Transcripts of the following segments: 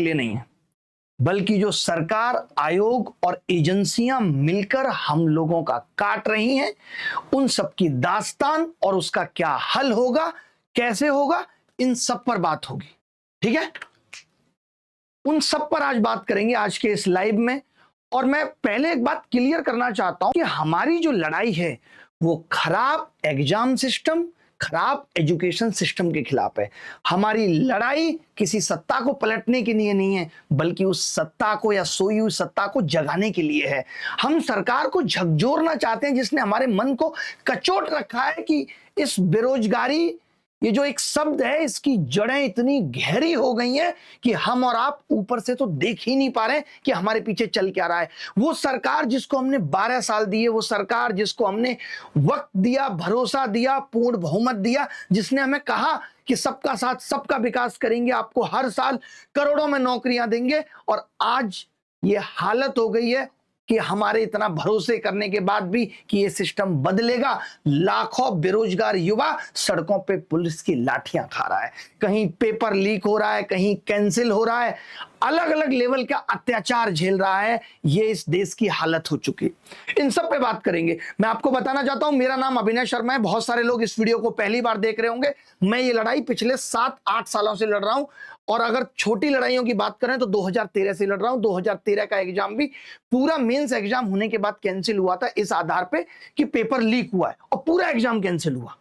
लिए नहीं है, बल्कि जो सरकार, आयोग और एजेंसियां मिलकर हम लोगों का काट रही हैं, उन सब की दास्तान और उसका क्या हल होगा, कैसे होगा, इन सब पर बात होगी। ठीक है, उन सब पर आज बात करेंगे आज के इस लाइव में। और मैं पहले एक बात क्लियर करना चाहता हूं कि हमारी जो लड़ाई है वो खराब एग्जाम सिस्टम, खराब एजुकेशन सिस्टम के खिलाफ है। हमारी लड़ाई किसी सत्ता को पलटने के लिए नहीं है, बल्कि उस सत्ता को या सोई हुई सत्ता को जगाने के लिए है। हम सरकार को झकझोरना चाहते हैं जिसने हमारे मन को कचोट रखा है कि इस बेरोजगारी, ये जो एक शब्द है, इसकी जड़ें इतनी गहरी हो गई हैं कि हम और आप ऊपर से तो देख ही नहीं पा रहे कि हमारे पीछे चल क्या रहा है। वो सरकार जिसको हमने 12 साल दिए, वो सरकार जिसको हमने वक्त दिया, भरोसा दिया, पूर्ण बहुमत दिया, जिसने हमें कहा कि सबका साथ सबका विकास करेंगे, आपको हर साल करोड़ों में नौकरियां देंगे, और आज ये हालत हो गई है कि हमारे इतना भरोसे करने के बाद भी कि ये सिस्टम बदलेगा, लाखों बेरोजगार युवा सड़कों पे पुलिस की लाठियां खा रहा है, कहीं पेपर लीक हो रहा है, कहीं कैंसिल हो रहा है, अलग अलग लेवल का अत्याचार झेल रहा है। ये इस देश की हालत हो चुकी। इन सब पे बात करेंगे। मैं आपको बताना चाहता हूं, मेरा नाम अभिनय शर्मा है। बहुत सारे लोग इस वीडियो को पहली बार देख रहे होंगे। मैं ये लड़ाई पिछले 7-8 सालों से लड़ रहा हूं, और अगर छोटी लड़ाइयों की बात करें तो 2013 से लड़ रहा हूं। 2013 का एग्जाम भी पूरा मेंस एग्जाम होने के बाद कैंसिल हुआ था, इस आधार पे कि पेपर लीक हुआ है, और पूरा एग्जाम कैंसिल हुआ।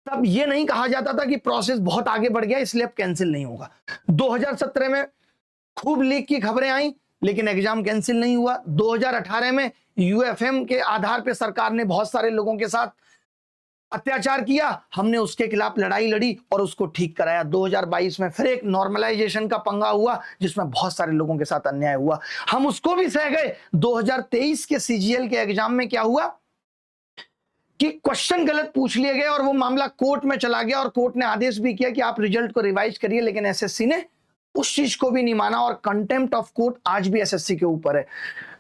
तब ये नहीं कहा जाता था कि प्रोसेस बहुत आगे बढ़ गया इसलिए अब कैंसिल नहीं होगा। 2017 में खूब लीक की खबरें आई, लेकिन एग्जाम कैंसिल नहीं हुआ। 2018 में यूएफएम के आधार पर सरकार ने बहुत सारे लोगों के साथ अत्याचार किया, हमने उसके खिलाफ लड़ाई लड़ी और उसको ठीक कराया। 2022 में फिर एक नॉर्मलाइजेशन का पंगा हुआ जिसमें बहुत सारे लोगों के साथ अन्याय हुआ, हम उसको भी सह गए। 2023 के सीजीएल के एग्जाम में क्या हुआ कि क्वेश्चन गलत पूछ लिए गए और वो मामला कोर्ट में चला गया, और कोर्ट ने आदेश भी किया कि आप रिजल्ट को रिवाइज करिए, लेकिन एसएससी ने उस चीज को भी नहीं माना, और कंटेम्प्ट ऑफ कोर्ट आज भी एसएससी के ऊपर है।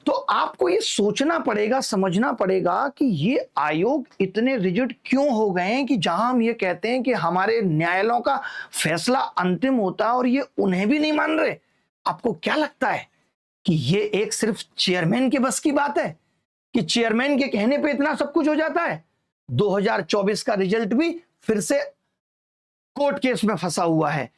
तो आपको ये सोचना पड़ेगा, समझना पड़ेगा कि ये आयोग इतने रिजिड क्यों हो गए हैं कि जहां हम ये कहते हैं कि हमारे न्यायालयों का फैसला अंतिम होता है और ये उन्हें भी नहीं मान रहे। आपको क्या लगता है कि ये एक सिर्फ चेयरमैन के बस की बात है कि चेयरमैन के कहने पे इतना सब कुछ हो जाता है? 2024 का रिजल्ट भी फिर से कोर्ट केस में फंसा हुआ है।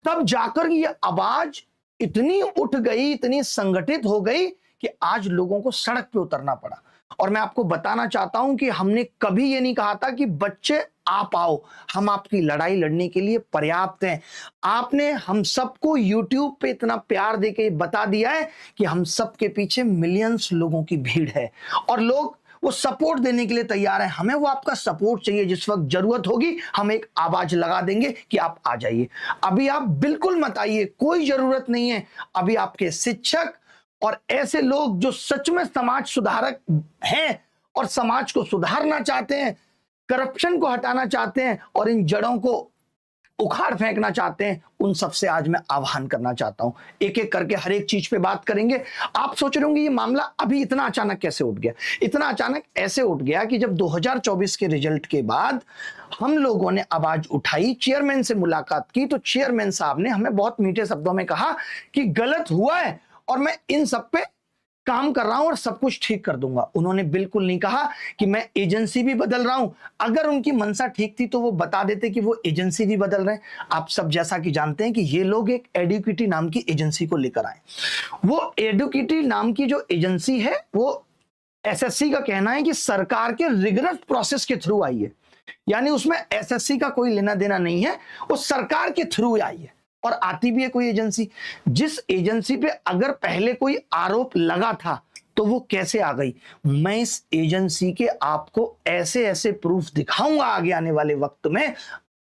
तब जाकर ये आवाज इतनी उठ गई, इतनी संगठित हो गई कि आज लोगों को सड़क पे उतरना पड़ा। और मैं आपको बताना चाहता हूं कि हमने कभी ये नहीं कहा था कि बच्चे आप आओ, हम आपकी लड़ाई लड़ने के लिए पर्याप्त हैं। आपने हम सबको YouTube पे इतना प्यार देके बता दिया है कि हम सबके पीछे मिलियंस लोगों की भीड़ है, और लोग वो सपोर्ट देने के लिए तैयार है। हमें वो आपका सपोर्ट चाहिए, जिस वक्त जरूरत होगी हम एक आवाज लगा देंगे कि आप आ जाइए। अभी आप बिल्कुल मत आइए, कोई जरूरत नहीं है। अभी आपके शिक्षक और ऐसे लोग जो सच में समाज सुधारक हैं और समाज को सुधारना चाहते हैं, करप्शन को हटाना चाहते हैं और इन जड़ों को उखाड़ फेंकना चाहते हैं, उन सबसे आज मैं आह्वान करना चाहता हूं। एक एक करके हर एक चीज पे बात करेंगे। आप सोच रहे होंगे ये मामला अभी इतना अचानक कैसे उठ गया? इतना अचानक ऐसे उठ गया कि जब 2024 के रिजल्ट के बाद हम लोगों ने आवाज उठाई, चेयरमैन से मुलाकात की, तो चेयरमैन साहब ने हमें बहुत मीठे शब्दों में कहा कि गलत हुआ है और मैं इन सब पे काम कर रहा हूं और सब कुछ ठीक कर दूंगा। उन्होंने बिल्कुल नहीं कहा कि मैं एजेंसी भी बदल रहा हूं। अगर उनकी मनसा ठीक थी तो वो बता देते कि वो एजेंसी भी बदल रहे हैं। आप सब जैसा कि जानते हैं कि ये लोग एक एडुकेटी नाम की एजेंसी को लेकर आए। वो एडुकेटी नाम की जो एजेंसी है वो एसएससी का कहना है कि सरकार के रिगरस प्रोसेस के थ्रू आई है, यानी उसमें एसएससी का कोई लेना देना नहीं है, वो सरकार के थ्रू आई है। और आती भी है कोई एजेंसी, जिस एजेंसी पे अगर पहले कोई आरोप लगा था तो वो कैसे आ गई? मैं इस एजेंसी के आपको ऐसे ऐसे प्रूफ दिखाऊंगा आगे आने वाले वक्त में।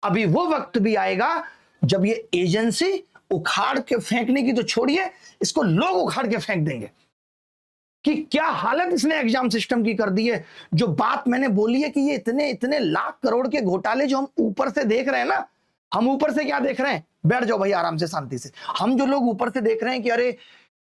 अभी वो वक्त भी आएगा जब ये एजेंसी उखाड़ के फेंकने की तो छोड़िए, इसको लोग उखाड़ के फेंक देंगे कि क्या हालत इसने एग्जाम सिस्टम की कर दी है। जो बात मैंने बोली है कि ये इतने इतने लाख करोड़ के घोटाले जो हम ऊपर से देख रहे हैं ना, हम ऊपर से क्या देख रहे हैं? बैठ जाओ भाई आराम से, शांति से। हम जो लोग ऊपर से देख रहे हैं कि अरे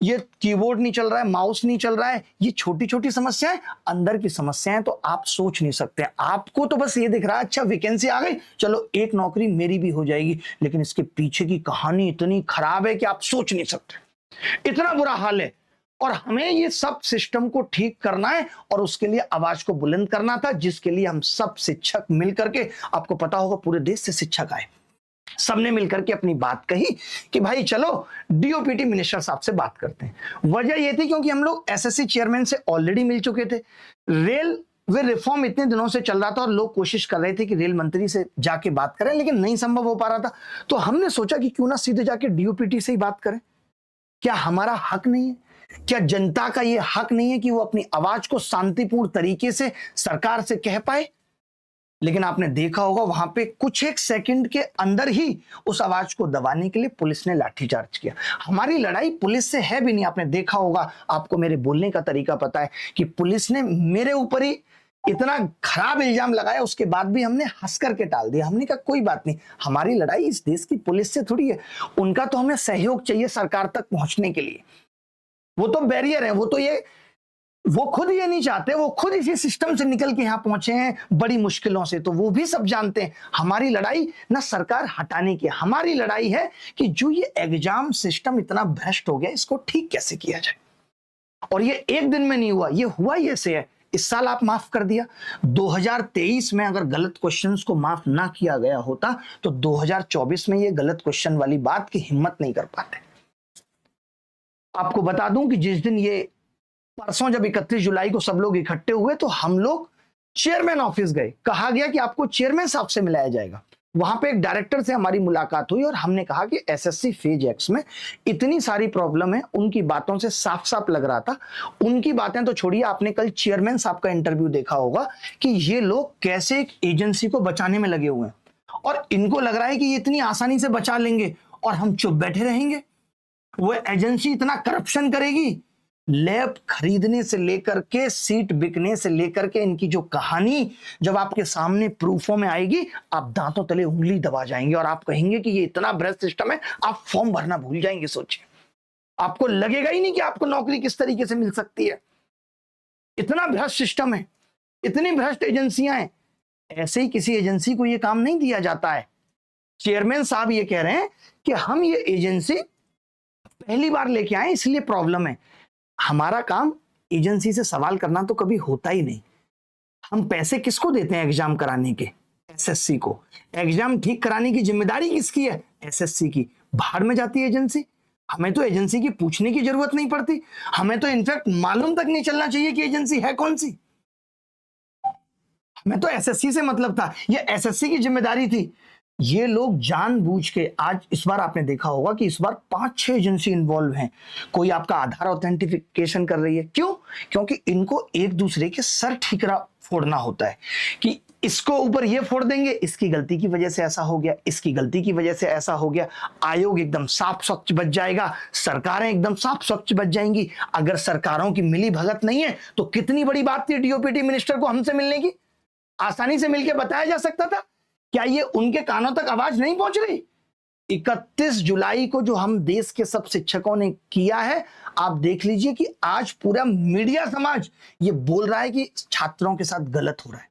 ये कीबोर्ड नहीं चल रहा है, माउस नहीं चल रहा है, ये छोटी छोटी समस्याएं, अंदर की समस्याएं तो आप सोच नहीं सकते। आपको तो बस ये दिख रहा है अच्छा वैकेंसी आ गई, चलो एक नौकरी मेरी भी हो जाएगी, लेकिन इसके पीछे की कहानी इतनी खराब है कि आप सोच नहीं सकते, इतना बुरा हाल है। और हमें ये सब सिस्टम को ठीक करना है और उसके लिए आवाज को बुलंद करना था, जिसके लिए हम सब शिक्षक मिलकर के, आपको पता होगा पूरे देश से शिक्षक आए, सबने मिलकर के अपनी बात कही कि भाई चलो डीओपीटी मिनिस्टर साहब से बात करते हैं। वजह यह थी क्योंकि हम लोग एसएससी चेयरमैन से ऑलरेडी मिल चुके थे, रेलवे रिफॉर्म इतने दिनों से चल रहा था और लोग कोशिश कर रहे थे कि रेल मंत्री से जाके बात करें, लेकिन नहीं संभव हो पा रहा था। तो हमने सोचा कि क्यों ना सीधे जाके डीओपीटी से ही बात करें। क्या हमारा हक नहीं है? क्या जनता का यह हक नहीं है कि वो अपनी आवाज को शांतिपूर्ण तरीके से सरकार से कह पाए? लेकिन आपने देखा होगा वहां पे कुछ एक सेकंड के अंदर ही उस आवाज को दबाने के लिए पुलिस ने लाठीचार्ज किया। हमारी लड़ाई पुलिस से है भी नहीं, आपने देखा होगा, आपको मेरे बोलने का तरीका पता है कि पुलिस ने मेरे ऊपर ही इतना खराब इल्जाम लगाया, उसके बाद भी हमने हंस करके टाल दिया। हमने कहा कोई बात नहीं, हमारी लड़ाई इस देश की पुलिस से थोड़ी है, उनका तो हमें सहयोग चाहिए सरकार तक पहुंचने के लिए। वो तो बैरियर है, वो खुद ये नहीं चाहते, वो खुद इसी सिस्टम से निकल के यहां पहुंचे हैं बड़ी मुश्किलों से, तो वो भी सब जानते हैं। हमारी लड़ाई ना सरकार हटाने की, हमारी लड़ाई है कि जो ये एग्जाम सिस्टम इतना भ्रष्ट हो गया, इसको ठीक कैसे किया जाए। और ये एक दिन में नहीं हुआ, ये हुआ ये से है। इस साल आप माफ कर दिया, 2023 में अगर गलत क्वेश्चंस को माफ ना किया गया होता तो 2024 में ये गलत क्वेश्चन वाली बात की हिम्मत नहीं कर पाते। आपको बता दूं कि जिस दिन ये परसों जब 31 जुलाई को सब लोग इकट्ठे हुए तो हम लोग चेयरमैन ऑफिस गए, कहा गया कि आपको चेयरमैन साहब से मिलाया जाएगा। वहां पे एक डायरेक्टर से हमारी मुलाकात हुई और हमने कहा कि एसएससी फेज एक्स में इतनी सारी प्रॉब्लम है, उनकी बातों से साफ साफ लग रहा था। उनकी बातें तो छोड़िए, आपने कल चेयरमैन साहब का इंटरव्यू देखा होगा कि ये लोग कैसे एक एजेंसी को बचाने में लगे हुए हैं और इनको लग रहा है कि ये इतनी आसानी से बचा लेंगे और हम चुप बैठे रहेंगे। वो एजेंसी इतना करप्शन करेगी, लैब खरीदने से लेकर के सीट बिकने से लेकर के इनकी जो कहानी जब आपके सामने प्रूफों में आएगी, आप दांतों तले उंगली दबा जाएंगे और आप कहेंगे कि ये इतना भ्रष्ट सिस्टम है, आप फॉर्म भरना भूल जाएंगे। सोचिए, आपको लगेगा ही नहीं कि आपको नौकरी किस तरीके से मिल सकती है। इतना भ्रष्ट सिस्टम है, इतनी भ्रष्ट एजेंसियां हैं। ऐसे ही किसी एजेंसी को यह काम नहीं दिया जाता है। चेयरमैन साहब ये कह रहे हैं कि हम ये एजेंसी पहली बार लेके आए इसलिए प्रॉब्लम है। हमारा काम एजेंसी से सवाल करना तो कभी होता ही नहीं। हम पैसे किसको देते हैं एग्जाम कराने के? एसएससी को। एग्जाम ठीक कराने की जिम्मेदारी किसकी है? एसएससी की। बाहर में जाती है एजेंसी। हमें तो एजेंसी की पूछने की जरूरत नहीं पड़ती, हमें तो इनफैक्ट मालूम तक नहीं चलना चाहिए कि एजेंसी है कौन सी। हमें तो एसएससी से मतलब था, ये एसएससी की जिम्मेदारी थी। ये लोग जानबूझ के, आज इस बार आपने देखा होगा कि इस बार 5-6 एजेंसी इन्वॉल्व हैं। कोई आपका आधार ऑथेंटिफिकेशन कर रही है, क्यों? क्योंकि इनको एक दूसरे के सर ठीकरा फोड़ना होता है कि इसको ऊपर ये फोड़ देंगे, इसकी गलती की वजह से ऐसा हो गया, इसकी गलती की वजह से ऐसा हो गया। आयोग एकदम साफ स्वच्छ बच जाएगा, सरकारें एकदम साफ स्वच्छ बच जाएंगी। अगर सरकारों की मिली भगत नहीं है तो कितनी बड़ी बात थी डीओपीटी मिनिस्टर को हमसे मिलने की। आसानी से मिलकर बताया जा सकता था। क्या ये उनके कानों तक आवाज नहीं पहुंच रही? 31 जुलाई को जो हम देश के सब शिक्षकों ने किया है, आप देख लीजिए कि आज पूरा मीडिया समाज ये बोल रहा है कि छात्रों के साथ गलत हो रहा है।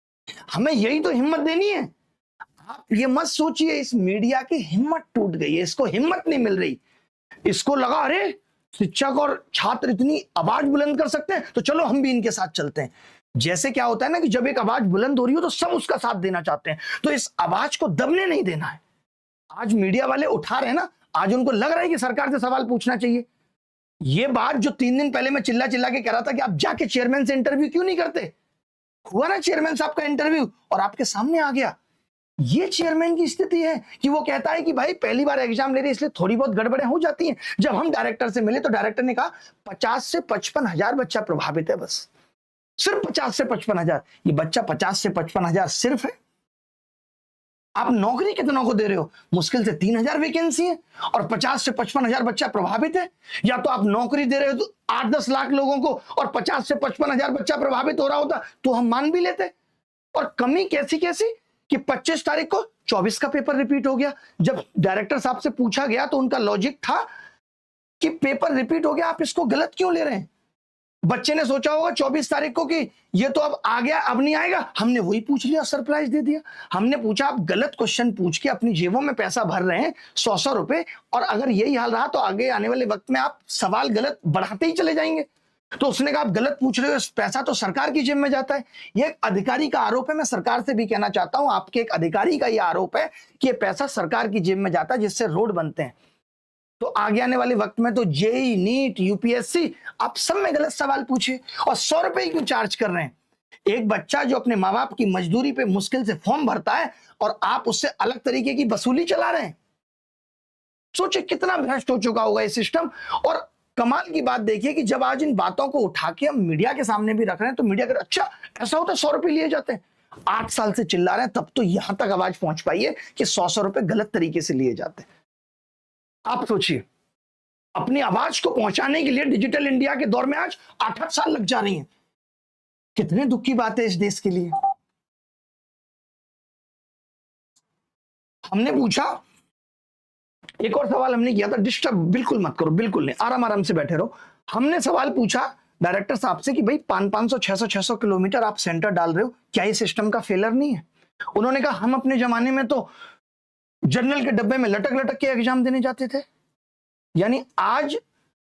हमें यही तो हिम्मत देनी है। आप ये मत सोचिए इस मीडिया की हिम्मत टूट गई है, इसको हिम्मत नहीं मिल रही। इसको लगा अरे शिक्षक और छात्र इतनी आवाज बुलंद कर सकते हैं तो चलो हम भी इनके साथ चलते हैं। जैसे क्या होता है ना कि जब एक आवाज बुलंद हो रही हो तो सब उसका साथ देना चाहते हैं, तो इस आवाज को दबने नहीं देना है। आज मीडिया वाले उठा रहे हैं ना, आज उनको लग रहा है कि सरकार से सवाल पूछना चाहिए। ये बात जो 3 दिन पहले मैं चिल्ला चिल्ला के कह रहा था कि आप जाके चेयरमैन से इंटरव्यू क्यों नहीं करते, हुआ ना चेयरमैन साहब का इंटरव्यू और आपके सामने आ गया। ये चेयरमैन की स्थिति है कि वो कहता है कि भाई पहली बार एग्जाम ले रहे इसलिए थोड़ी बहुत गड़बड़ें हो जाती हैं। जब हम डायरेक्टर से मिले तो डायरेक्टर ने कहा 50 से 55 हजार बच्चा प्रभावित है, बस सिर्फ 50 से 55 हजार। ये बच्चा 50 से 55 हजार सिर्फ है। आप नौकरी कितनों को दे रहे हो? मुश्किल से 3,000 वैकेंसी है और 50 से 55 हजार बच्चा प्रभावित है। या तो आप नौकरी दे रहे हो तो 8-10 लाख लोगों को और 50 से 55 हजार बच्चा प्रभावित हो रहा होता तो हम मान भी लेते। और कमी कैसी कैसी कि 25 तारीख को 24 का पेपर रिपीट हो गया। जब डायरेक्टर साहब से पूछा गया तो उनका लॉजिक था कि पेपर रिपीट हो गया, आप इसको गलत क्यों ले रहे हैं? बच्चे ने सोचा होगा 24 तारीख को कि ये तो अब आ गया, अब नहीं आएगा, हमने वही पूछ लिया, सरप्राइज दे दिया। हमने पूछा, आप गलत क्वेश्चन पूछ के अपनी जेबों में पैसा भर रहे हैं 100-100 रुपए, और अगर यही हाल रहा तो आगे आने वाले वक्त में आप सवाल गलत बढ़ाते ही चले जाएंगे। तो उसने कहा, आप गलत पूछ रहे हो, पैसा तो सरकार की जेब में जाता है। ये एक अधिकारी का आरोप है। मैं सरकार से भी कहना चाहता हूं, आपके एक अधिकारी का यह आरोप है कि ये पैसा सरकार की जेब में जाता है, जिससे रोड बनते हैं। तो आगे आने वाले वक्त में तो जेई, नीट, यूपीएससी, आप सब में गलत सवाल पूछे, और 100 रुपए क्यों चार्ज कर रहे हैं? एक बच्चा जो अपने माँ बाप की मजदूरी पे मुश्किल से फॉर्म भरता है, और आप उससे अलग तरीके की वसूली चला रहे हैं। सोचिए कितना भ्रष्ट हो चुका होगा ये सिस्टम। और कमाल की बात देखिए कि जब आज इन बातों को उठा के हम मीडिया के सामने भी रख रहे हैं, तो मीडिया कर, अच्छा ऐसा होता है, 100 रुपए लिए जाते हैं। 8 साल से चिल्ला रहे हैं, तब तो यहां तक आवाज पहुंच पाई है कि 100-100 रुपए गलत तरीके से लिए जाते हैं। आप सोचिए, अपनी आवाज को पहुंचाने के लिए डिजिटल इंडिया के दौर में आज 8-8 साल लग जा रही हैं। कितने दुख की बात है इस देश के लिए। हमने पूछा, एक और सवाल हमने किया था, डिस्टर्ब बिल्कुल मत करो, बिल्कुल नहीं, आराम आराम से बैठे रहो। हमने सवाल पूछा डायरेक्टर साहब से कि भाई 500, 600 किलोमीटर आप सेंटर डाल रहे हो, क्या ये सिस्टम का फेलर नहीं है? उन्होंने कहा, हम अपने जमाने में तो जनरल के डब्बे में लटक लटक के एग्जाम देने जाते थे। यानी आज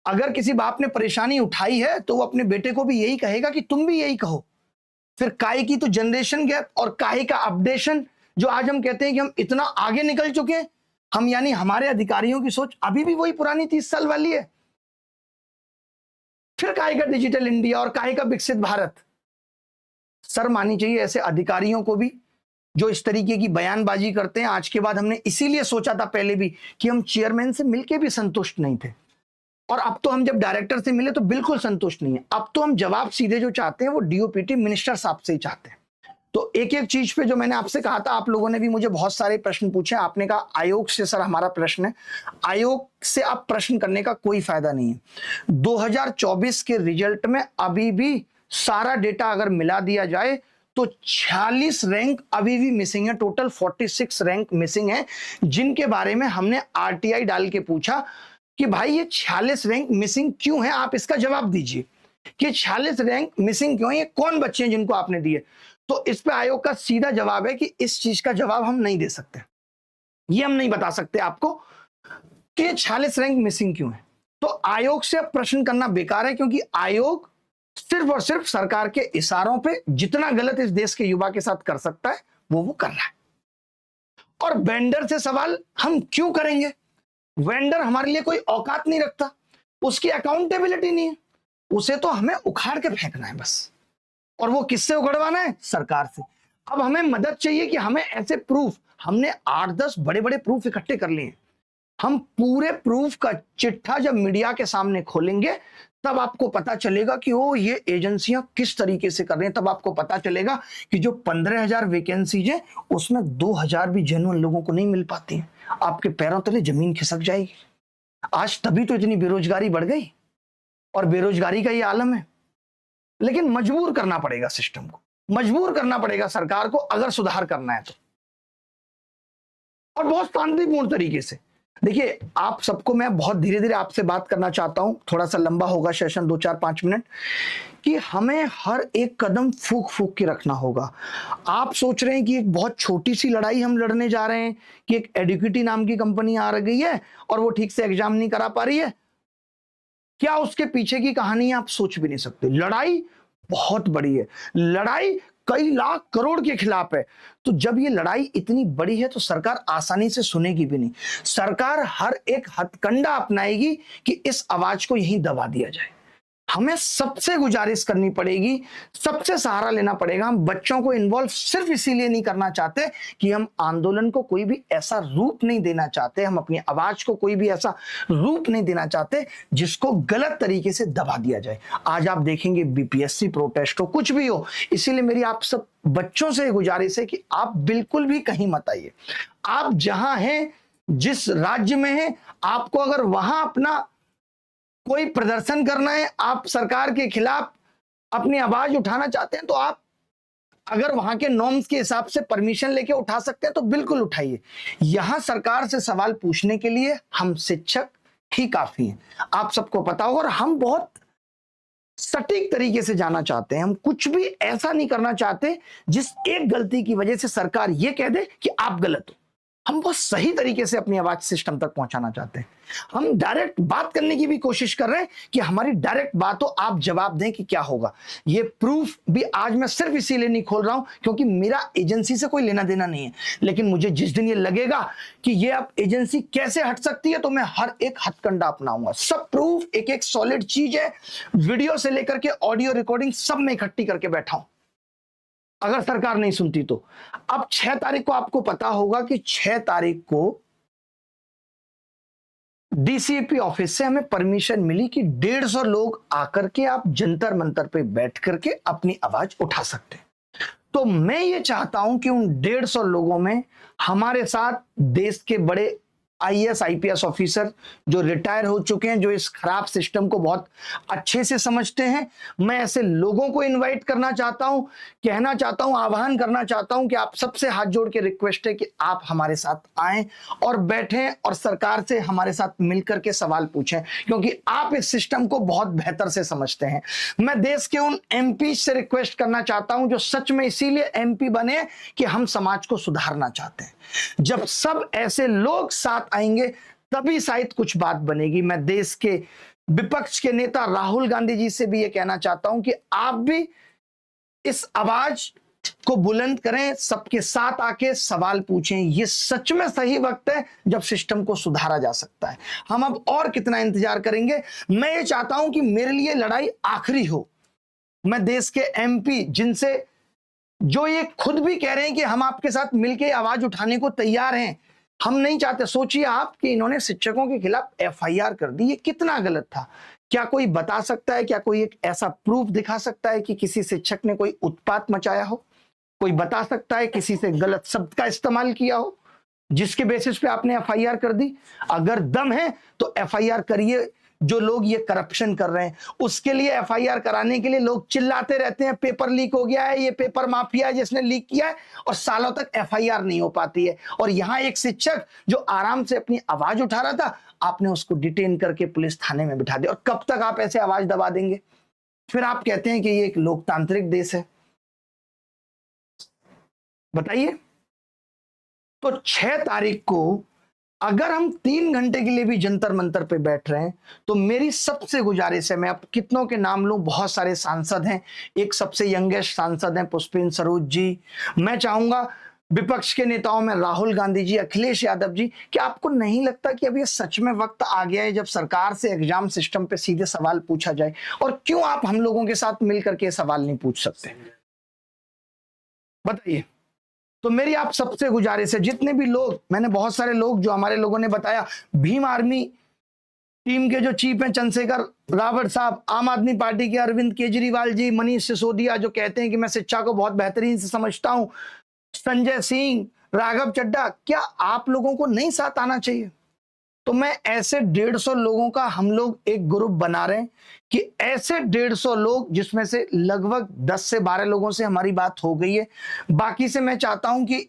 अगर किसी बाप ने परेशानी उठाई है तो वो अपने बेटे को भी यही कहेगा कि तुम भी यही कहो। फिर काहे की तो जनरेशन गैप और काहे का अपडेशन, जो आज हम कहते हैं कि हम इतना आगे निकल चुके हैं, हम यानी हमारे अधिकारियों की सोच अभी भी वही पुरानी 30 साल वाली है। फिर काहे का डिजिटल इंडिया और काहे का विकसित भारत। सर मानी चाहिए ऐसे अधिकारियों को भी जो इस तरीके की बयानबाजी करते हैं। आज के बाद हमने इसीलिए सोचा था पहले भी कि हम चेयरमैन से मिलके भी संतुष्ट नहीं थे, और अब तो हम जब डायरेक्टर से मिले तो बिल्कुल संतुष्ट नहीं है। अब तो हम जवाब सीधे जो चाहते हैं वो डीओपीटी मिनिस्टर साहब से ही चाहते हैं। तो एक एक चीज पे जो मैंने आपसे कहा था, आप लोगों ने भी मुझे बहुत सारे प्रश्न पूछे। आपने कहा आयोग से सर हमारा प्रश्न है, आयोग से अब प्रश्न करने का कोई फायदा नहीं है। 2024 के रिजल्ट में अभी भी सारा डेटा अगर मिला दिया जाए तो 46 रैंक अभी भी मिसिंग है। टोटल 46 रैंक मिसिंग है, जिनके बारे में हमने आरटीआई डाल के पूछा कि भाई ये 46 रैंक मिसिंग क्यों है, आप इसका जवाब दीजिए कि 46 रैंक मिसिंग क्यों है, ये कौन बच्चे हैं जिनको आपने दिए। तो इस पे आयोग का सीधा जवाब है कि इस चीज का जवाब हम नहीं दे सकते, ये हम नहीं बता सकते आपको कि 46 रैंक मिसिंग क्यों है। तो आयोग से अब प्रश्न करना बेकार है, क्योंकि आयोग सिर्फ और सिर्फ सरकार के इशारों पे जितना गलत इस देश के युवा के साथ कर सकता है वो कर रहा है। और वेंडर से सवाल हम क्यों करेंगे? वेंडर हमारे लिए कोई औकात नहीं रखता, उसकी अकाउंटेबिलिटी नहीं है, उसे तो हमें उखाड़ के फेंकना है बस। और वो किससे उगड़वाना है? सरकार से। अब हमें मदद चाहिए कि हमें ऐसे प्रूफ, हमने 8-10 बड़े बड़े प्रूफ इकट्ठे कर लिए हैं। हम पूरे प्रूफ का चिट्ठा जब मीडिया के सामने खोलेंगे तब आपको पता चलेगा कि ओ ये एजेंसियां किस तरीके से कर रही हैं। तब आपको पता चलेगा कि जो 15,000 वैकेंसीज है उसमें 2,000 भी जेन्युइन लोगों को नहीं मिल पाती हैं। आपके पैरों तले जमीन खिसक जाएगी। आज तभी तो इतनी बेरोजगारी बढ़ गई, और बेरोजगारी का ये आलम है। लेकिन मजबूर करना पड़ेगा सिस्टम को, मजबूर करना पड़ेगा सरकार को अगर सुधार करना है तो, और बहुत शांतिपूर्ण तरीके से। देखिए, आप सबको मैं बहुत धीरे धीरे आपसे बात करना चाहता हूं, थोड़ा सा लंबा होगा सेशन, 2-4-5 मिनट, कि हमें हर एक कदम फूक फूक के रखना होगा। आप सोच रहे हैं कि एक बहुत छोटी सी लड़ाई हम लड़ने जा रहे हैं कि एक एडुकेटी नाम की कंपनी आ गई है और वो ठीक से एग्जाम नहीं करा पा रही है। क्या उसके पीछे की कहानी आप सोच भी नहीं सकते। लड़ाई बहुत बड़ी है, लड़ाई कई लाख करोड़ के खिलाफ है। तो जब ये लड़ाई इतनी बड़ी है तो सरकार आसानी से सुनेगी भी नहीं। सरकार हर एक हथकंडा अपनाएगी कि इस आवाज को यहीं दबा दिया जाए। हमें सबसे गुजारिश करनी पड़ेगी, सबसे सहारा लेना पड़ेगा। हम बच्चों को इन्वॉल्व सिर्फ इसीलिए नहीं करना चाहते कि हम आंदोलन को कोई भी ऐसा रूप नहीं देना चाहते, हम अपनी आवाज को कोई भी ऐसा रूप नहीं देना चाहते जिसको गलत तरीके से दबा दिया जाए। आज आप देखेंगे बीपीएससी प्रोटेस्ट हो, कुछ भी हो, इसीलिए मेरी आप सब बच्चों से गुजारिश है कि आप बिल्कुल भी कहीं मत आइए। आप जहां हैं, जिस राज्य में हैं, आपको अगर वहां अपना कोई प्रदर्शन करना है, आप सरकार के खिलाफ अपनी आवाज उठाना चाहते हैं, तो आप अगर वहां के नॉर्म्स के हिसाब से परमिशन लेके उठा सकते हैं तो बिल्कुल उठाइए। यहां सरकार से सवाल पूछने के लिए हम शिक्षक, ही काफी है। आप सबको पता होगा, और हम बहुत सटीक तरीके से जाना चाहते हैं। हम कुछ भी ऐसा नहीं करना चाहते जिस एक गलती की वजह से सरकार ये कह दे कि आप गलत हो। हम बहुत सही तरीके से अपनी आवाज सिस्टम तक पहुंचाना चाहते हैं। हम डायरेक्ट बात करने की भी कोशिश कर रहे हैं कि हमारी डायरेक्ट बात हो, आप जवाब दें कि क्या होगा। ये प्रूफ भी आज मैं सिर्फ इसीलिए नहीं खोल रहा हूं क्योंकि मेरा एजेंसी से कोई लेना देना नहीं है, लेकिन मुझे जिस दिन ये लगेगा कि ये अब एजेंसी कैसे हट सकती है तो मैं हर एक हथकंडा अपनाऊंगा। सब प्रूफ, एक एक सॉलिड चीज है, वीडियो से लेकर के ऑडियो रिकॉर्डिंग सब मैं इकट्ठी करके बैठा हूं, अगर सरकार नहीं सुनती तो। अब 6 तारीख को आपको पता होगा कि 6 तारीख को डीसीपी ऑफिस से हमें परमिशन मिली कि 150 लोग आकर के आप जंतर मंतर पे बैठ करके अपनी आवाज उठा सकते हैं। तो मैं ये चाहता हूं कि उन 150 लोगों में हमारे साथ देश के बड़े आईएएस आईपीएस ऑफिसर जो रिटायर हो चुके हैं, जो इस खराब सिस्टम को बहुत अच्छे से समझते हैं, मैं ऐसे लोगों को इनवाइट करना चाहता हूं, कहना चाहता हूं, आह्वान करना चाहता हूं कि आप सबसे हाथ जोड़ के रिक्वेस्ट है कि आप हमारे साथ आएं और बैठें और सरकार से हमारे साथ मिलकर के सवाल पूछें, क्योंकि आप इस सिस्टम को बहुत बेहतर से समझते हैं। मैं देश के उन एमपी से रिक्वेस्ट करना चाहता हूं जो सच में इसीलिए एमपी बने कि हम समाज को सुधारना चाहते हैं। जब सब ऐसे लोग साथ आएंगे तभी शायद कुछ बात बनेगी। मैं देश के विपक्ष के नेता राहुल गांधी जी से भी ये कहना चाहता हूं कि आप भी इस आवाज को बुलंद करें, सबके साथ आके सवाल पूछें। ये सच में सही वक्त है जब सिस्टम को सुधारा जा सकता है। हम अब और कितना इंतजार करेंगे। मैं ये चाहता हूं कि मेरे लिए लड़ाई आखिरी हो। मैं देश के एमपी जिनसे जो ये खुद भी कह रहे हैं कि हम आपके साथ मिलकर आवाज उठाने को तैयार हैं, हम नहीं चाहते। सोचिए आप कि इन्होंने शिक्षकों के खिलाफ एफआईआर कर दी, ये कितना गलत था। क्या कोई बता सकता है, क्या कोई एक ऐसा प्रूफ दिखा सकता है कि किसी शिक्षक ने कोई उत्पात मचाया हो? कोई बता सकता है किसी से गलत शब्द का इस्तेमाल किया हो जिसके बेसिस पे आपने एफआईआर कर दी? अगर दम है तो एफआईआर करिए। जो लोग ये करप्शन कर रहे हैं उसके लिए एफआईआर कराने के लिए लोग चिल्लाते रहते हैं, पेपर लीक हो गया है, ये पेपर माफिया है जिसने लीक किया है, और सालों तक एफआईआर नहीं हो पाती है। और यहां एक शिक्षक जो आराम से अपनी आवाज उठा रहा था, आपने उसको डिटेन करके पुलिस थाने में बिठा दिया। और कब तक आप ऐसे आवाज दबा देंगे? फिर आप कहते हैं कि ये एक लोकतांत्रिक देश है। बताइए। तो 6 तारीख को अगर हम 3 घंटे के लिए भी जंतर मंतर पे बैठ रहे हैं तो मेरी सबसे गुजारिश है, मैं अब कितनों के नाम लूं, बहुत सारे सांसद हैं। एक सबसे यंगेस्ट सांसद हैं पुष्पेंद्र सरोज जी। मैं चाहूंगा विपक्ष के नेताओं में राहुल गांधी जी, अखिलेश यादव जी, कि आपको नहीं लगता कि अब ये सच में वक्त आ गया है जब सरकार से एग्जाम सिस्टम पे सीधे सवाल पूछा जाए? और क्यों आप हम लोगों के साथ मिलकर के सवाल नहीं पूछ सकते? बताइए। तो मेरी आप सबसे गुजारिश है, जितने भी लोग, मैंने बहुत सारे लोग जो हमारे लोगों ने बताया, भीम आर्मी टीम के जो चीफ हैं चंद्रशेखर रावत साहब, आम आदमी पार्टी के अरविंद केजरीवाल जी, मनीष सिसोदिया जो कहते हैं कि मैं शिक्षा को बहुत बेहतरीन से समझता हूं, संजय सिंह, राघव चड्ढा, क्या आप लोगों को नहीं साथ आना चाहिए? तो मैं ऐसे 150 लोगों का हम लोग एक ग्रुप बना रहे हैं कि ऐसे 150 लोग, जिसमें से लगभग 10 से 12 लोगों से हमारी बात हो गई है। बाकी से मैं चाहता हूं कि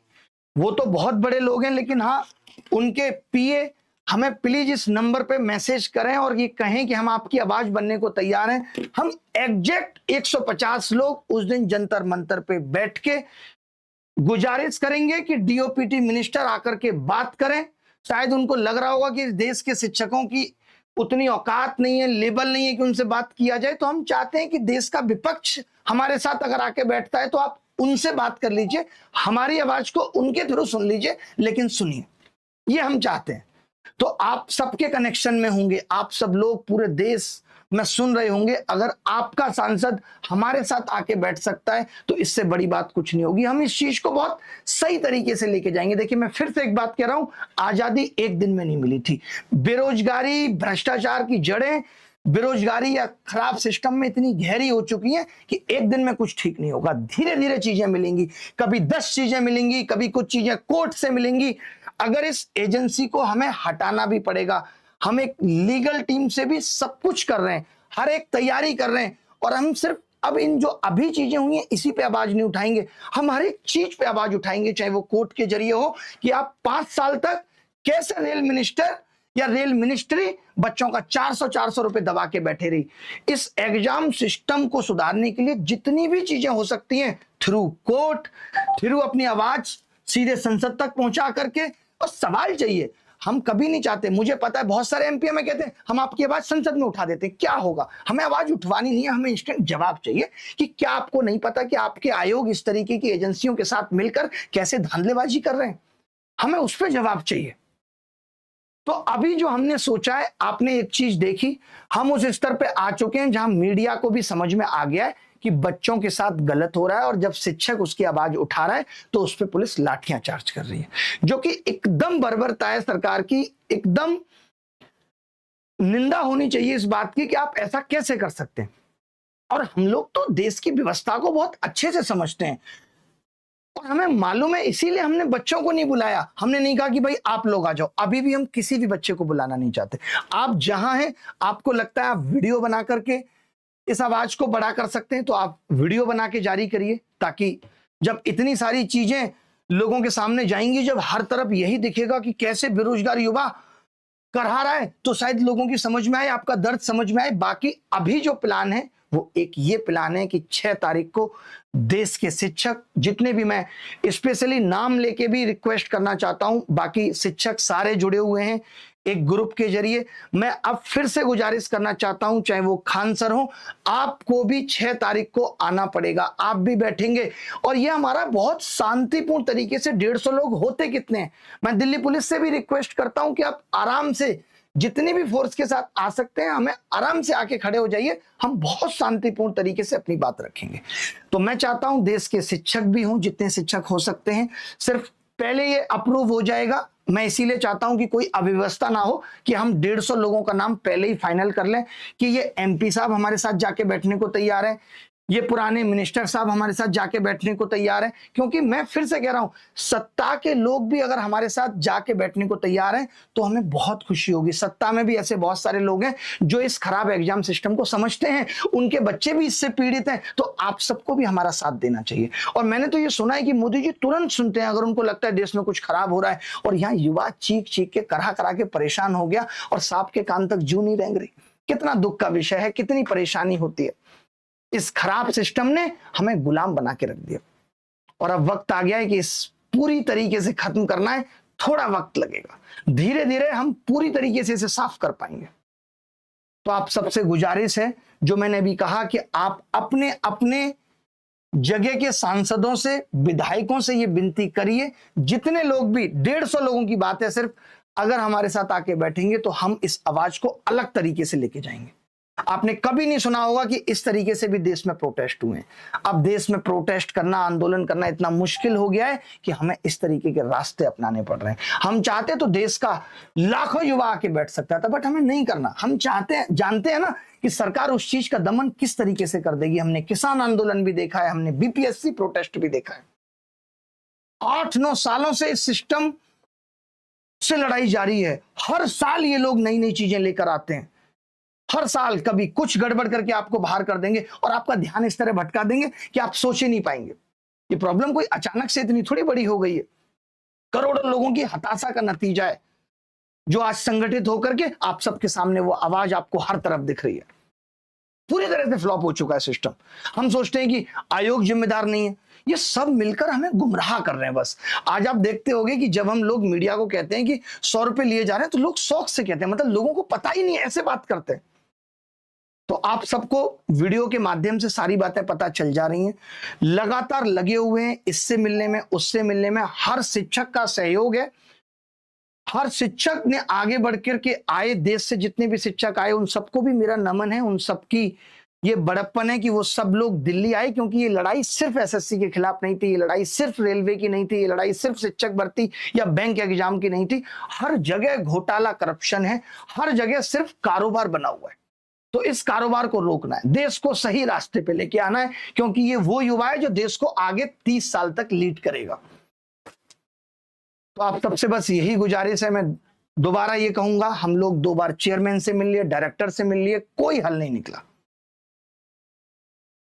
वो तो बहुत बड़े लोग हैं, लेकिन हाँ, उनके पीए हमें प्लीज इस नंबर पे मैसेज करें और ये कहें कि हम आपकी आवाज बनने को तैयार हैं। हम एग्जैक्ट 150 लोग उस दिन जंतर मंतर पे बैठ के गुजारिश करेंगे कि डीओपीटी मिनिस्टर आकर के बात करें। शायद उनको लग रहा होगा कि इस देश के शिक्षकों की उतनी औकात नहीं है, लेवल नहीं है कि उनसे बात किया जाए। तो हम चाहते हैं कि देश का विपक्ष हमारे साथ अगर आके बैठता है तो आप उनसे बात कर लीजिए, हमारी आवाज को उनके थ्रू सुन लीजिए, लेकिन सुनिए, ये हम चाहते हैं। तो आप सबके कनेक्शन में होंगे, आप सब लोग पूरे देश में सुन रहे होंगे। अगर आपका सांसद हमारे साथ आके बैठ सकता है तो इससे बड़ी बात कुछ नहीं होगी। हम इस चीज को बहुत सही तरीके से लेके जाएंगे। देखिए, मैं फिर से एक बात कह रहा हूं, आजादी एक दिन में नहीं मिली थी। बेरोजगारी, भ्रष्टाचार की जड़ें, बेरोजगारी या खराब सिस्टम में इतनी गहरी हो चुकी हैं कि एक दिन में कुछ ठीक नहीं होगा। धीरे धीरे चीजें मिलेंगी, कभी 10 चीजें मिलेंगी, कभी कुछ चीजें कोर्ट से मिलेंगी। अगर इस एजेंसी को हमें हटाना भी पड़ेगा, हम एक लीगल टीम से भी सब कुछ कर रहे हैं, हर एक तैयारी कर रहे हैं। और हम सिर्फ अब इन जो अभी चीजें हुई हैं इसी पे आवाज नहीं उठाएंगे, हम हर एक चीज पे आवाज उठाएंगे, चाहे वो कोर्ट के जरिए हो कि आप 5 साल तक कैसे रेल मिनिस्टर या रेल मिनिस्ट्री बच्चों का 400 रुपए दबा के बैठे रही। इस एग्जाम सिस्टम को सुधारने के लिए जितनी भी चीजें हो सकती हैं, थ्रू कोर्ट, थ्रू अपनी आवाज सीधे संसद तक पहुंचा करके, और सवाल चाहिए। हम कभी नहीं चाहते, मुझे पता है बहुत सारे एमपी में कहते हैं हम आपकी आवाज संसद में उठा देते हैं। क्या होगा? हमें आवाज उठवानी नहीं है, हमें इंस्टेंट जवाब चाहिए कि क्या आपको नहीं पता कि आपके आयोग इस तरीके की एजेंसियों के साथ मिलकर कैसे धांधलेबाजी कर रहे हैं? हमें उस पर जवाब चाहिए। तो अभी जो हमने सोचा है, आपने एक चीज देखी, हम उस स्तर पे आ चुके हैं जहां मीडिया को भी समझ में आ गया है कि बच्चों के साथ गलत हो रहा है, और जब शिक्षक उसकी आवाज उठा रहा है तो उस पर पुलिस लाठियां चार्ज कर रही है, जो कि एकदम बर्बरता है सरकार की। एकदम निंदा होनी चाहिए इस बात की कि आप ऐसा कैसे कर सकते हैं। और हम लोग तो देश की व्यवस्था को बहुत अच्छे से समझते हैं, और हमें मालूम है, इसीलिए हमने बच्चों को नहीं बुलाया। हमने नहीं कहा कि भाई आप लोग आ जाओ। अभी भी हम किसी भी बच्चे को बुलाना नहीं चाहते। आप जहां हैं, आपको लगता है आप वीडियो बना करके इस आवाज को बड़ा कर सकते हैं, तो आप वीडियो बना के जारी करिए, ताकि जब इतनी सारी चीजें लोगों के सामने जाएंगी, जब हर तरफ यही दिखेगा कि कैसे बेरोजगार युवा करहा रहा है, तो शायद लोगों की समझ में आए, आपका दर्द समझ में आए। बाकी अभी जो प्लान है वो एक ये प्लान है कि 6 तारीख को देश के शिक्षक, जितने भी, मैं स्पेशली नाम लेके भी रिक्वेस्ट करना चाहता हूं, बाकी शिक्षक सारे जुड़े हुए हैं एक ग्रुप के जरिए। मैं अब फिर से गुजारिश करना चाहता हूं, चाहे वो खान सर हो, आपको भी 6 तारीख को आना पड़ेगा। आप भी बैठेंगे, और ये हमारा बहुत शांतिपूर्ण तरीके से, 150 लोग होते कितने हैं, मैं दिल्ली पुलिस से भी रिक्वेस्ट करता हूं कि आप आराम से जितने भी फोर्स के साथ आ सकते हैं, हमें आराम से आके खड़े हो जाइए। हम बहुत शांतिपूर्ण तरीके से अपनी बात रखेंगे। तो मैं चाहता हूं देश के शिक्षक भी हों, जितने शिक्षक हो सकते हैं, सिर्फ पहले ये अप्रूव हो जाएगा। मैं इसीलिए चाहता हूं कि कोई अव्यवस्था ना हो कि हम 150 लोगों का नाम पहले ही फाइनल कर लें कि ये एमपी साहब हमारे साथ जाके बैठने को तैयार है, ये पुराने मिनिस्टर साहब हमारे साथ जाके बैठने को तैयार है। क्योंकि मैं फिर से कह रहा हूं, सत्ता के लोग भी अगर हमारे साथ जाके बैठने को तैयार हैं तो हमें बहुत खुशी होगी। सत्ता में भी ऐसे बहुत सारे लोग हैं जो इस खराब एग्जाम सिस्टम को समझते हैं, उनके बच्चे भी इससे पीड़ित हैं, तो आप सबको भी हमारा साथ देना चाहिए। और मैंने तो ये सुना है कि मोदी जी तुरंत सुनते हैं अगर उनको लगता है देश में कुछ खराब हो रहा है, और यहाँ युवा चीख चीख के, करा करा के परेशान हो गया, और सांप के कान तक जू नहीं रेंग रही। कितना दुख का विषय है, कितनी परेशानी होती है। इस खराब सिस्टम ने हमें गुलाम बना के रख दिया, और अब वक्त आ गया है कि इस पूरी तरीके से खत्म करना है। थोड़ा वक्त लगेगा, धीरे धीरे हम पूरी तरीके से इसे साफ कर पाएंगे। तो आप सबसे गुजारिश है, जो मैंने अभी कहा, कि आप अपने अपने जगह के सांसदों से, विधायकों से ये विनती करिए, जितने लोग भी, 150 लोगों की बात है सिर्फ, अगर हमारे साथ आके बैठेंगे तो हम इस आवाज को अलग तरीके से लेके जाएंगे। आपने कभी नहीं सुना होगा कि इस तरीके से भी देश में प्रोटेस्ट हुए। अब देश में प्रोटेस्ट करना, आंदोलन करना इतना मुश्किल हो गया है कि हमें इस तरीके के रास्ते अपनाने पड़ रहे हैं। हम चाहते तो देश का लाखों युवा आके बैठ सकता था, बट हमें नहीं करना। हम चाहते हैं, जानते हैं ना कि सरकार उस चीज का दमन किस तरीके से कर देगी। हमने किसान आंदोलन भी देखा है, हमने बीपीएससी प्रोटेस्ट भी देखा है। 8-9 सालों से इस सिस्टम से लड़ाई जारी है। हर साल ये लोग नई नई चीजें लेकर आते हैं, हर साल कभी कुछ गड़बड़ करके आपको बाहर कर देंगे, और आपका ध्यान इस तरह भटका देंगे कि आप सोच ही नहीं पाएंगे। ये प्रॉब्लम कोई अचानक से इतनी थोड़ी बड़ी हो गई है, करोड़ों लोगों की हताशा का नतीजा है, जो आज संगठित होकर के आप सबके सामने वो आवाज आपको हर तरफ दिख रही है। पूरी तरह से फ्लॉप हो चुका है सिस्टम। हम सोचते हैं कि आयोग जिम्मेदार नहीं है, ये सब मिलकर हमें गुमराह कर रहे हैं। बस आज आप देखते होंगे कि जब हम लोग मीडिया को कहते हैं कि 100 रुपए लिए जा रहे हैं, तो लोग शौक से कहते हैं, मतलब लोगों को पता ही नहीं, ऐसे बात करते हैं। तो आप सबको वीडियो के माध्यम से सारी बातें पता चल जा रही हैं, लगातार लगे हुए हैं इससे मिलने में, उससे मिलने में। हर शिक्षक का सहयोग है, हर शिक्षक ने आगे बढ़ करके आए, देश से जितने भी शिक्षक आए उन सबको भी मेरा नमन है। उन सबकी ये बड़प्पन है कि वो सब लोग दिल्ली आए, क्योंकि ये लड़ाई सिर्फ एसएससी के खिलाफ नहीं थी, ये लड़ाई सिर्फ रेलवे की नहीं थी, ये लड़ाई सिर्फ शिक्षक भर्ती या बैंक एग्जाम की नहीं थी। हर जगह घोटाला, करप्शन है, हर जगह सिर्फ कारोबार बना हुआ है। तो इस कारोबार को रोकना है, देश को सही रास्ते पे लेके आना है, क्योंकि ये वो युवा है जो देश को आगे 30 साल तक लीड करेगा। तो आप सबसे बस यही गुजारिश है। मैं दोबारा ये कहूंगा, हम लोग 2 बार चेयरमैन से मिल लिए, डायरेक्टर से मिल लिए, कोई हल नहीं निकला।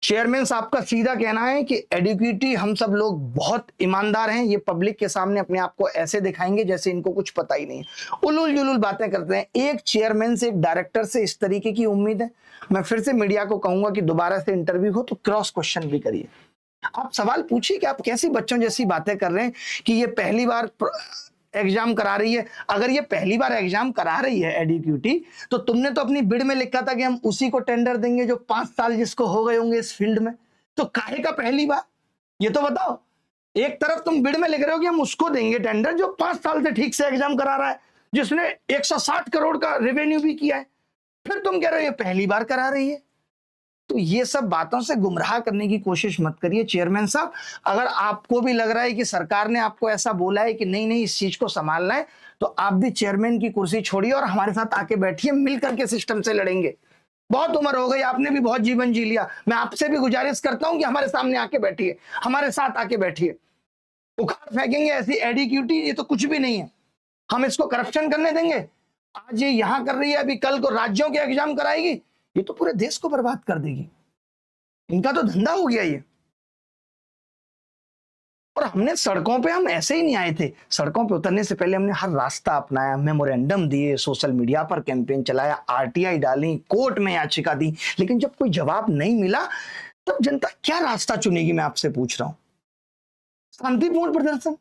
चेयरमैन साहब का सीधा कहना है कि एडुकेटी हम सब लोग बहुत ईमानदार हैं, ये पब्लिक के सामने अपने आप को ऐसे दिखाएंगे जैसे इनको कुछ पता ही नहीं है, उलूल जुलूल बातें करते हैं। एक चेयरमैन से, एक डायरेक्टर से इस तरीके की उम्मीद है। मैं फिर से मीडिया को कहूंगा कि दोबारा से इंटरव्यू हो तो क्रॉस क्वेश्चन भी करिए। आप सवाल पूछिए कि आप कैसी बच्चों जैसी बातें कर रहे हैं कि ये पहली बार एग्जाम करा रही है। अगर ये पहली बार एग्जाम करा रही है एडुकेटी, तो तुमने तो अपनी बिड में लिखा था कि हम उसी को टेंडर देंगे जो 5 साल जिसको हो गए होंगे इस फील्ड में। तो काहे का पहली बार, ये तो बताओ। एक तरफ तुम बिड में लिख रहे हो कि हम उसको देंगे टेंडर जो 5 साल से ठीक से एग्जाम करा रहा है, जिसने 160 करोड़ का रेवेन्यू भी किया है, फिर तुम कह रहे हो ये पहली बार करा रही है। तो ये सब बातों से गुमराह करने की कोशिश मत करिए चेयरमैन साहब। अगर आपको भी लग रहा है कि सरकार ने आपको ऐसा बोला है कि नहीं नहीं इस चीज को संभालना है, तो आप भी चेयरमैन की कुर्सी छोड़िए और हमारे साथ आके बैठिए, मिल करके सिस्टम से लड़ेंगे। बहुत उम्र हो गई, आपने भी बहुत जीवन जी लिया। मैं आपसे भी गुजारिश करता हूं कि हमारे सामने आके बैठिए, हमारे साथ आके बैठिए। उखाड़ फेंकेंगे ऐसी एडुकेटी, ये तो कुछ भी नहीं है। हम इसको करप्शन करने देंगे? आज ये यहां कर रही है, अभी कल को राज्यों के एग्जाम कराएगी, ये तो पूरे देश को बर्बाद कर देगी। इनका तो धंधा हो गया ये। और हमने सड़कों पे, हम ऐसे ही नहीं आए थे, सड़कों पे उतरने से पहले हमने हर रास्ता अपनाया, मेमोरेंडम दिए, सोशल मीडिया पर कैंपेन चलाया, आरटीआई डाली, कोर्ट में याचिका दी, लेकिन जब कोई जवाब नहीं मिला तब जनता क्या रास्ता चुनेगी? मैं आपसे पूछ रहा हूं। शांतिपूर्ण प्रदर्शन,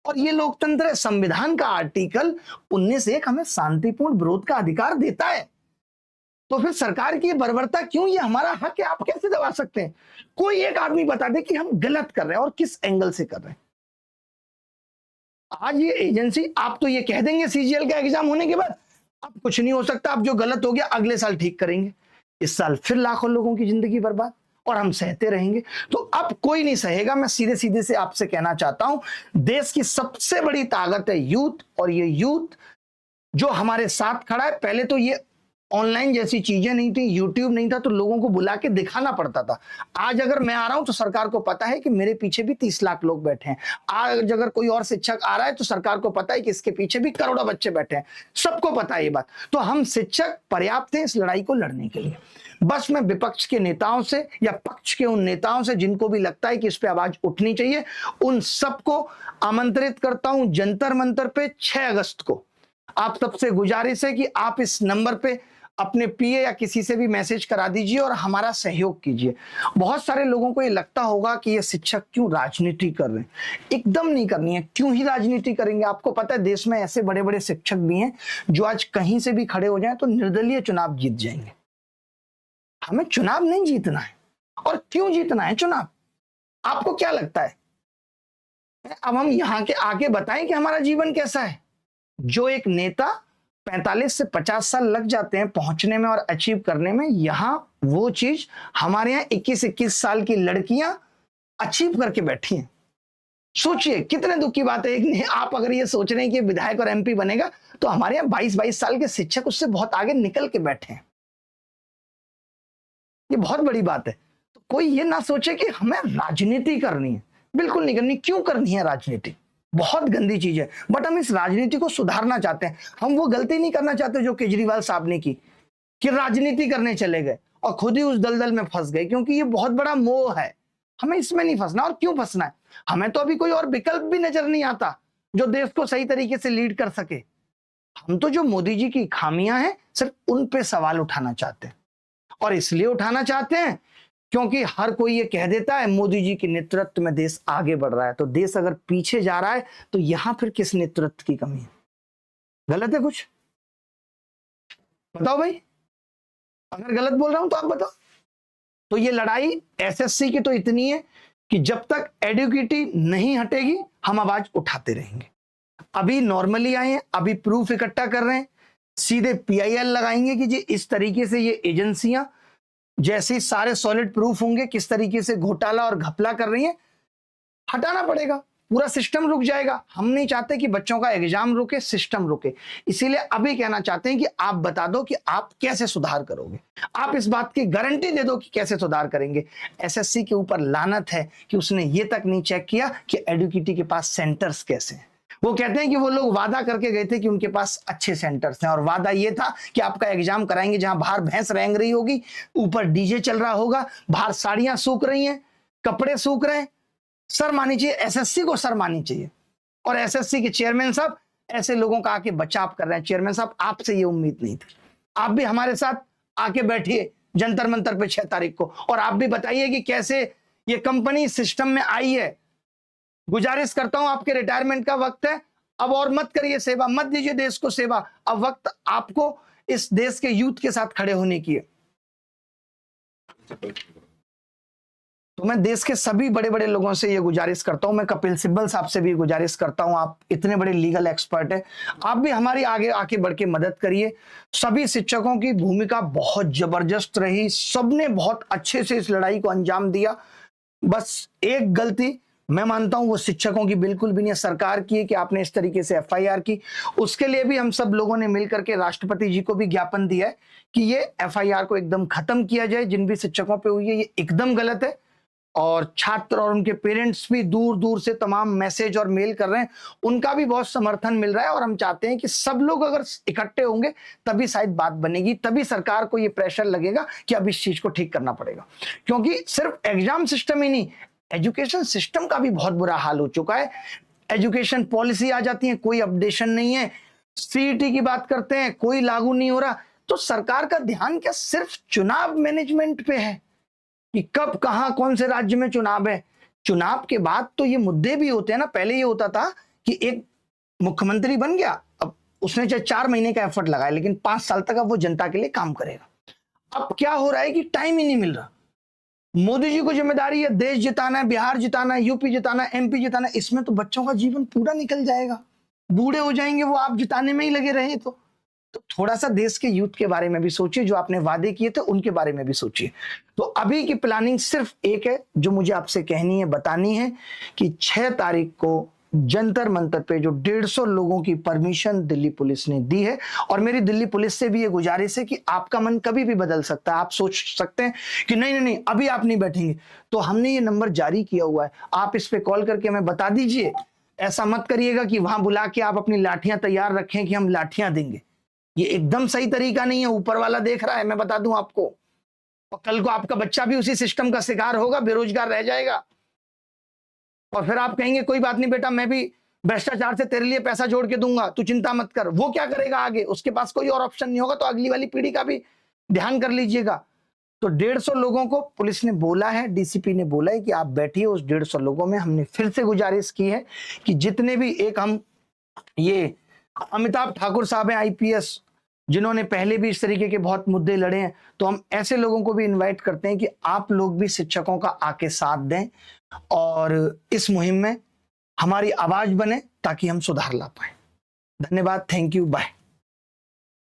और ये लोकतंत्र है। संविधान का आर्टिकल 19(1) हमें शांतिपूर्ण विरोध का अधिकार देता है। तो फिर सरकार की बर्बरता क्यों? ये हमारा हक है, आप कैसे दबा सकते हैं? कोई एक आदमी बता दे कि हम गलत कर रहे हैं और किस एंगल से कर रहे हैं। आज ये एजेंसी, आप तो ये कह देंगे सीजीएल का एग्जाम होने के बाद अब कुछ नहीं हो सकता, अब जो गलत हो गया अगले साल ठीक करेंगे। इस साल फिर लाखों लोगों की जिंदगी बर्बाद और हम सहते रहेंगे। तो अब कोई नहीं सहेगा। मैं सीधे सीधे से आपसे कहना चाहता हूं, देश की सबसे बड़ी ताकत है यूथ, और ये यूथ जो हमारे साथ खड़ा है। पहले तो ये ऑनलाइन जैसी चीजें नहीं थी, यूट्यूब नहीं था, तो लोगों को बुला के दिखाना पड़ता था। आज अगर मैं आ रहा हूं तो सरकार को पता है कि मेरे पीछे भी 30 लाख लोग बैठे हैं। आज अगर कोई और शिक्षक आ रहा है तो सरकार को पता है कि इसके पीछे भी करोड़ों बच्चे बैठे हैं। सबको पता है ये बात। तो हम शिक्षक पर्याप्त हैं इस लड़ाई को लड़ने के लिए। बस मैं विपक्ष के नेताओं से या पक्ष के उन नेताओं से जिनको भी लगता है कि इस पे आवाज उठनी चाहिए, उन सबको आमंत्रित करता हूं जंतर मंतर पे 6 अगस्त को। आप सबसे गुजारिश है कि आप इस नंबर पे अपने पीए या किसी से भी मैसेज करा दीजिए और हमारा सहयोग कीजिए। बहुत सारे लोगों को ये लगता होगा कि ये शिक्षक क्यों राजनीति कर रहे हैं। एकदम नहीं करनी है। क्यों ही राजनीति करेंगे? आपको पता है देश में ऐसे बड़े बड़े शिक्षक भी हैं जो आज कहीं से भी खड़े हो जाएं तो निर्दलीय चुनाव जीत जाएंगे। हमें चुनाव नहीं जीतना है। और क्यों जीतना है चुनाव? आपको क्या लगता है? अब हम यहां के आके बताएं कि हमारा जीवन कैसा है। जो एक नेता 45 से 50 साल लग जाते हैं पहुंचने में और अचीव करने में, यहां वो चीज हमारे यहाँ 21-21 साल की लड़कियां अचीव करके बैठी हैं। सोचिए कितने दुख की बात है। एक आप अगर ये सोच रहे हैं कि विधायक और एमपी बनेगा, तो हमारे यहाँ 22-22 साल के शिक्षक उससे बहुत आगे निकल के बैठे हैं। ये बहुत बड़ी बात है। तो कोई ये ना सोचे कि हमें राजनीति करनी है। बिल्कुल नहीं करनी। क्यों करनी है राजनीति? बहुत गंदी चीज है। बट हम इस राजनीति को सुधारना चाहते हैं। हम वो गलती नहीं करना चाहते जो केजरीवाल साहब ने की, कि राजनीति करने चले गए और खुद ही उस दलदल में फंस गए, क्योंकि ये बहुत बड़ा मोह है। हमें इसमें नहीं फंसना। और क्यों फंसना है? हमें तो अभी कोई और विकल्प भी नजर नहीं आता जो देश को सही तरीके से लीड कर सके। हम तो जो मोदी जी की खामियां हैं सिर्फ उन पे सवाल उठाना चाहते हैं। और इसलिए उठाना चाहते हैं क्योंकि हर कोई ये कह देता है मोदी जी के नेतृत्व में देश आगे बढ़ रहा है। तो देश अगर पीछे जा रहा है तो यहां फिर किस नेतृत्व की कमी है? गलत है कुछ? बताओ भाई। अगर गलत बोल रहा हूं तो आप बताओ। तो ये लड़ाई एसएससी की तो इतनी है कि जब तक एडुकेटी नहीं हटेगी हम आवाज उठाते रहेंगे। अभी नॉर्मली आए हैं, अभी प्रूफ इकट्ठा कर रहे हैं, सीधे पीआईएल लगाएंगे कि जी इस तरीके से ये एजेंसियां, जैसे सारे सॉलिड प्रूफ होंगे किस तरीके से घोटाला और घपला कर रही हैं, हटाना पड़ेगा। पूरा सिस्टम रुक जाएगा। हम नहीं चाहते कि बच्चों का एग्जाम रुके, सिस्टम रुके। इसीलिए अभी कहना चाहते हैं कि आप बता दो कि आप कैसे सुधार करोगे। आप इस बात की गारंटी दे दो कि कैसे सुधार करेंगे। एसएससी के ऊपर लानत है कि उसने ये तक नहीं चेक किया कि एडुकेटी के पास सेंटर्स कैसे हैं। वो कहते हैं कि वो लोग वादा करके गए थे कि उनके पास अच्छे सेंटर्स हैं और वादा ये था कि आपका एग्जाम कराएंगे जहां बाहर भैंस रेंग रही होगी, ऊपर डीजे चल रहा होगा, बाहर साड़ियां सूख रही हैं, कपड़े सूख रहे हैं। सर मानी चाहिए, एसएससी को सर मानी चाहिए। और एसएससी के चेयरमैन साहब ऐसे लोगों का आके बचाव कर रहे हैं। चेयरमैन साहब, आपसे ये उम्मीद नहीं थी। आप भी हमारे साथ आके बैठिए जंतर मंतर पे 6 तारीख को, और आप भी बताइए कि कैसे ये कंपनी सिस्टम में आई है। गुजारिश करता हूं, आपके रिटायरमेंट का वक्त है, अब और मत करिए सेवा, मत दीजिए देश को सेवा। अब वक्त आपको इस देश के यूथ के साथ खड़े होने की है। तो मैं देश के सभी बड़े बड़े लोगों से ये गुजारिश करता हूं, मैं कपिल सिब्बल साहब से भी गुजारिश करता हूं, आप इतने बड़े लीगल एक्सपर्ट हैं, आप भी हमारी आगे आके बढ़ के मदद करिए। सभी शिक्षकों की भूमिका बहुत जबरदस्त रही, सबने बहुत अच्छे से इस लड़ाई को अंजाम दिया। बस एक गलती मैं मानता हूं वो शिक्षकों की बिल्कुल भी नहीं, सरकार की है कि आपने इस तरीके से एफआईआर की। उसके लिए भी हम सब लोगों ने मिलकर के राष्ट्रपति जी को भी ज्ञापन दिया है कि ये एफआईआर को एकदम खत्म किया जाए। जिन भी शिक्षकों पे हुई है ये एकदम गलत है, और छात्र और उनके पेरेंट्स भी दूर दूर से तमाम मैसेज और मेल कर रहे हैं, उनका भी बहुत समर्थन मिल रहा है। और हम चाहते हैं कि सब लोग अगर इकट्ठे होंगे तभी शायद बात बनेगी, तभी सरकार को ये प्रेशर लगेगा कि अब इस चीज को ठीक करना पड़ेगा। क्योंकि सिर्फ एग्जाम सिस्टम ही नहीं, एजुकेशन सिस्टम का भी बहुत बुरा हाल हो चुका है। एजुकेशन पॉलिसी आ जाती है, कोई अपडेशन नहीं है, सीईटी की बात करते हैं, कोई लागू नहीं हो रहा। तो सरकार का ध्यान क्या सिर्फ चुनाव मैनेजमेंट पे है कि कब कहां कौन से राज्य में चुनाव है? चुनाव के बाद तो ये मुद्दे भी होते हैं ना। पहले ये होता था कि एक मुख्यमंत्री बन गया, अब उसने चाहे 4 महीने का एफर्ट लगाया, लेकिन 5 साल तक अब वो जनता के लिए काम करेगा। अब क्या हो रहा है कि टाइम ही नहीं मिल रहा। मोदी जी को जिम्मेदारी है देश जिताना है, बिहार जिताना है, यूपी जिताना है, एमपी जिताना है, इसमें तो बच्चों का जीवन पूरा निकल जाएगा, बूढ़े हो जाएंगे वो आप जिताने में ही लगे रहे। तो थोड़ा सा देश के यूथ के बारे में भी सोचिए, जो आपने वादे किए थे उनके बारे में भी सोचिए। तो अभी की प्लानिंग सिर्फ एक है जो मुझे आपसे कहनी है, बतानी है, कि 6 तारीख को जंतर मंतर पे जो 150 लोगों की परमिशन दिल्ली पुलिस ने दी है, और मेरी दिल्ली पुलिस से भी ये गुजारिश है कि आपका मन कभी भी बदल सकता है। आप सोच सकते हैं कि नहीं नहीं नहीं अभी आप नहीं बैठेंगे, तो हमने ये नंबर जारी किया हुआ है, आप इस पे कॉल करके हमें बता दीजिए। ऐसा मत करिएगा कि वहां बुला के आप अपनी लाठियां तैयार रखें कि हम लाठियां देंगे, ये एकदम सही तरीका नहीं है। ऊपर वाला देख रहा है, मैं बता दूं आपको, और कल को आपका बच्चा भी उसी सिस्टम का शिकार होगा, बेरोजगार रह जाएगा, और फिर आप कहेंगे कोई बात नहीं बेटा, मैं भी भ्रष्टाचार से तेरे लिए पैसा जोड़ के दूंगा, तू चिंता मत कर। वो क्या करेगा आगे? उसके पास कोई और ऑप्शन नहीं होगा। तो अगली वाली पीढ़ी का भी ध्यान कर लीजिएगा। तो 150 लोगों को पुलिस ने बोला है, डीसीपी ने बोला है कि आप बैठिए। उस 150 लोगों में हमने फिर से गुजारिश की है कि जितने भी, एक हम ये अमिताभ ठाकुर साहब हैं आईपीएस, जिन्होंने पहले भी इस तरीके के बहुत मुद्दे लड़े हैं, तो हम ऐसे लोगों को भी इनवाइट करते हैं कि आप लोग भी शिक्षकों का आके साथ दें और इस मुहिम में हमारी आवाज बने ताकि हम सुधार ला पाए। धन्यवाद, थैंक यू, बाय।